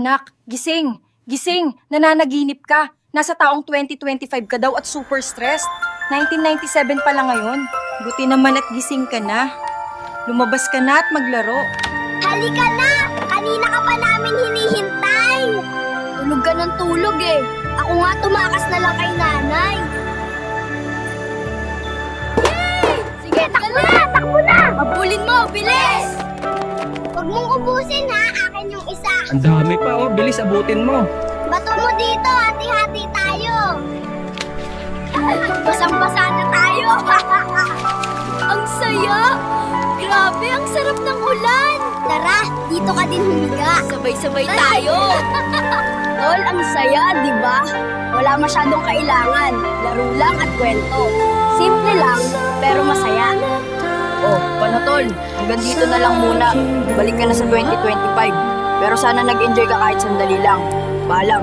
Anak, gising! Gising! Nananaginip ka! Nasa taong 2025 ka daw at super stressed. 1997 pa lang ngayon. Buti naman at gising ka na. Lumabas ka na at maglaro. Halika na! Kanina ka pa namin hinihintay! Tulog ka ng tulog eh. Ako nga tumakas na lang kay nanay. Yay! Sige, takbo na! Takbo na! Abulin mo! Bilis! Huwag mong ubusin ha! Akin yung isa. Ang dami pa oh. Bilis, abutin mo. Bato mo dito! Hati-hati tayo! Basang-basa na tayo! Ang saya! Grabe, ang sarap ng ulan! Tara, dito ka din humiga. Sabay-sabay tayo. Tol, ang saya, di ba? Wala masyadong kailangan. Laro lang at kwento. Simple lang, pero masaya. Oh, paano tol? Hanggang dito na lang muna. Balik ka na sa 2025. Pero sana nag-enjoy ka kahit sandali lang. Paalam.